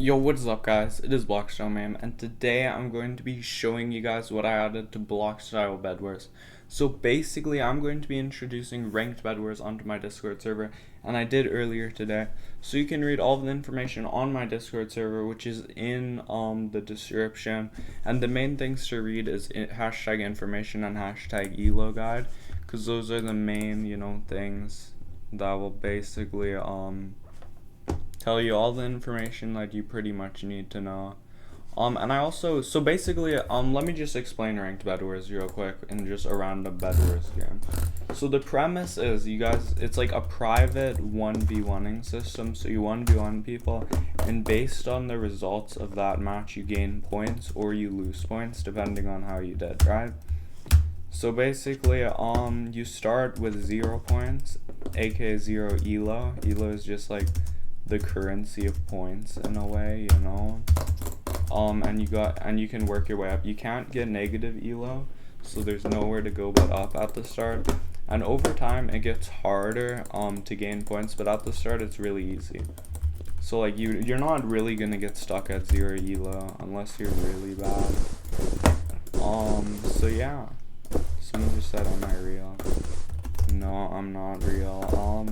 Yo, what's up guys? It is Blockstyle Mayhem, and today I'm going to be showing you guys what I added to Blockstyle Bedwars. So basically, I'm going to be introducing ranked bedwars onto my Discord server, and I did earlier today. So you can read all the information on my Discord server, which is in the description. And the main things to read is hashtag information and hashtag elo guide, because those are the main, things that will basically tell you all the information that you pretty much need to know. And I also, so basically, let me just explain ranked bedwars real quick and just a random bedwars game. So the premise is, you guys, it's like a private 1v1ing system, so you 1v1 people, and based on the results of that match, you gain points or you lose points, depending on how you did, right? So basically, you start with 0 points, aka 0 elo. Elo is just like the currency of points in a way, and you can work your way up. You can't get negative elo, so there's nowhere to go but up at the start. And over time it gets harder to gain points, but at the start it's really easy. So like you're not really gonna get stuck at 0 elo unless you're really bad. So yeah. Someone just said, am I real? No, I'm not real.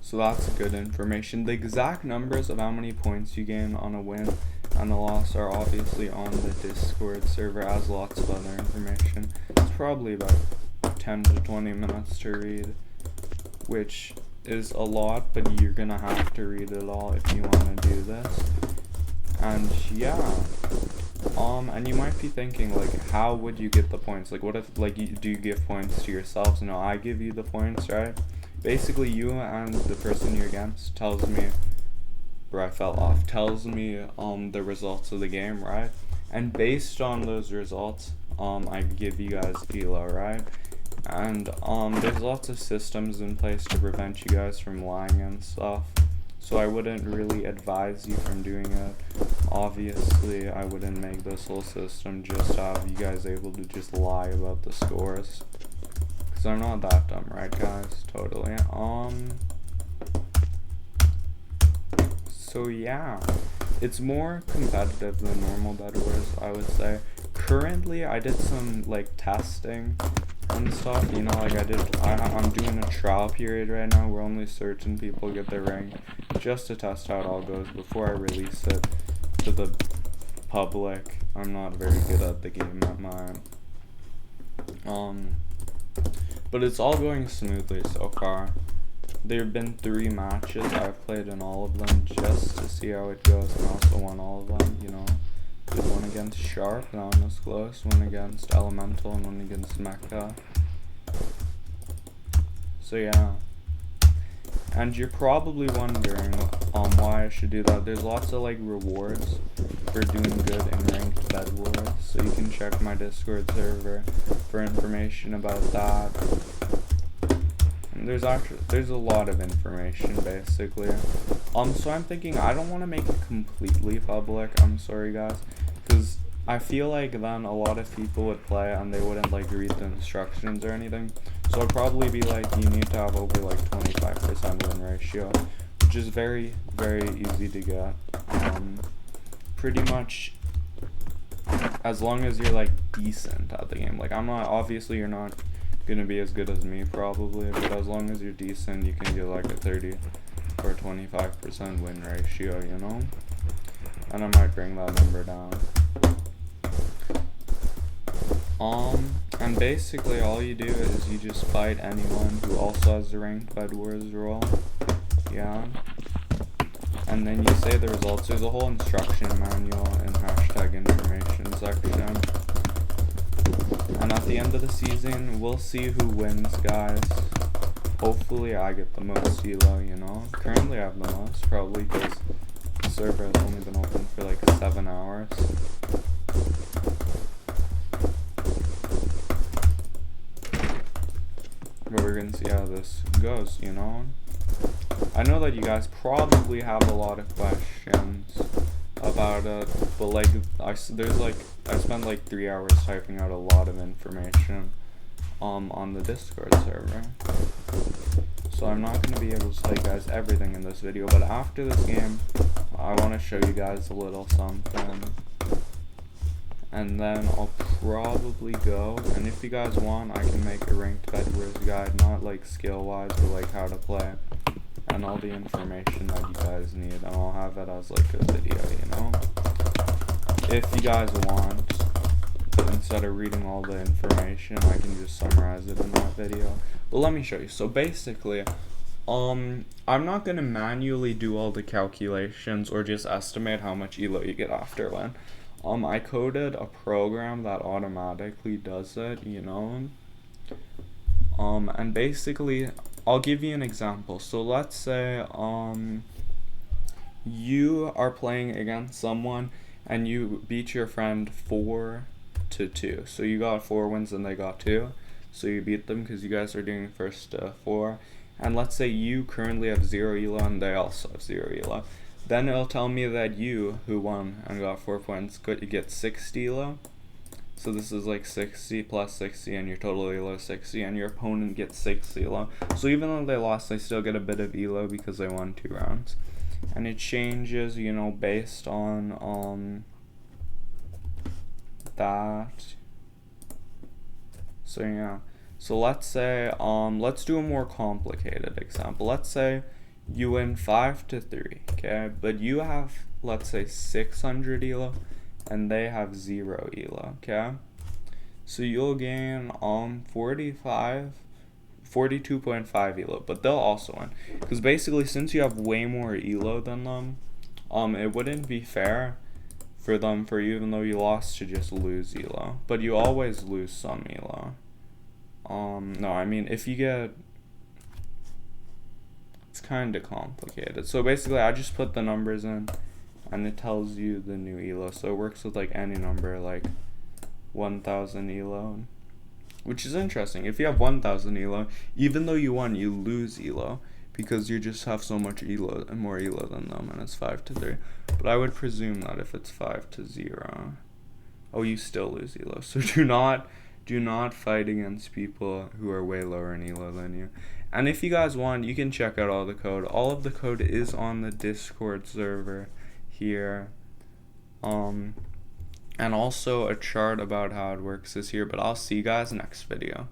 So that's good information. The exact numbers of how many points you gain on a win and a loss are obviously on the Discord server, as lots of other information. It's probably about 10 to 20 minutes to read, which is a lot, but you're gonna have to read it all if you want to do this. And yeah, and you might be thinking, like, how would you get the points? Like, what if, like, do you give points to yourselves? No, I give you the points, right? Basically, you and the person you're against tells me, bro, I fell off, tells me the results of the game, right? And based on those results, I give you guys elo, right? And there's lots of systems in place to prevent you guys from lying and stuff. So I wouldn't really advise you from doing it. Obviously, I wouldn't make this whole system just to have you guys able to just lie about the scores. Cause I'm not that dumb, right guys? Totally. So yeah, it's more competitive than normal bedwars, I would say. Currently, I did some like testing and stuff, like I'm doing a trial period right now where only certain people get their rank, just to test how it all goes before I release it to the public. I'm not very good at the game at mine. But it's all going smoothly so far. There have been 3 matches. I've played in all of them just to see how it goes, and also won all of them, Did one against Sharp, that one was close, one against Elemental, and one against Mecha. So yeah. And you're probably wondering why I should do that. There's lots of like rewards for doing good in ranked bedwars, so you can check my Discord server for information about that. And there's a lot of information basically. So I'm thinking I don't want to make it completely public. I'm sorry guys, because I feel like then a lot of people would play and they wouldn't like read the instructions or anything. So I'd probably be like, you need to have over like 25% win ratio, which is very, very easy to get. Pretty much as long as you're like decent at the game. Like obviously you're not gonna be as good as me probably, but as long as you're decent, you can get like a 30 or 25% win ratio, And I might bring that number down. And basically all you do is you just fight anyone who also has the ranked bedwars role. Yeah. And then you say the results. There's a whole instruction manual and hashtag information section. And at the end of the season, we'll see who wins, guys. Hopefully I get the most elo, Currently I have the most, probably because the server has only been open for like 7 hours. But we're gonna see how this goes, I know that you guys probably have a lot of questions about it, but like I spent like 3 hours typing out a lot of information on the Discord server. so I'm not going to be able to tell you guys everything in this video, but after this game, I want to show you guys a little something, and then I'll probably go, and if you guys want, I can make a ranked Bed Wars guide, not like skill-wise, but like how to play, and all the information that you guys need, and I'll have it as like a video, you know, if you guys want. Instead of reading all the information, I can just summarize it in that video. But let me show you. So basically, I'm not gonna manually do all the calculations or just estimate how much elo you get after when. I coded a program that automatically does it, you know. And basically, I'll give you an example. So let's say you are playing against someone and you beat your friend 4-2. So you got 4 wins and they got 2. So you beat them because you guys are doing first 4. And let's say you currently have 0 elo and they also have 0 elo. Then it'll tell me that you, who won and got 4 points, get 60 elo. So this is like 60 plus 60 and your total elo is 60, and your opponent gets 60 elo. So even though they lost, they still get a bit of elo because they won 2 rounds. And it changes, you know, based on that. So yeah, so let's say let's do a more complicated example. Let's say you win 5-3, okay, but you have, let's say, 600 elo and they have 0 elo, okay, so you'll gain 42.5 elo, but they'll also win because basically since you have way more elo than them, it wouldn't be fair for you, even though you lost, to just lose elo, but you always lose some elo. No, I mean, if you get, it's kind of complicated. So basically I just put the numbers in and it tells you the new elo, so it works with like any number, like 1000 elo, which is interesting. If you have 1000 elo, even though you won, you lose elo because you just have so much elo and more elo than them, and it's 5-3. But I would presume that if it's 5-0, oh, you still lose elo. So do not fight against people who are way lower in elo than you. And if you guys want, you can check out all the code. All of the code is on the Discord server here. And also a chart about how it works is here. But I'll see you guys next video.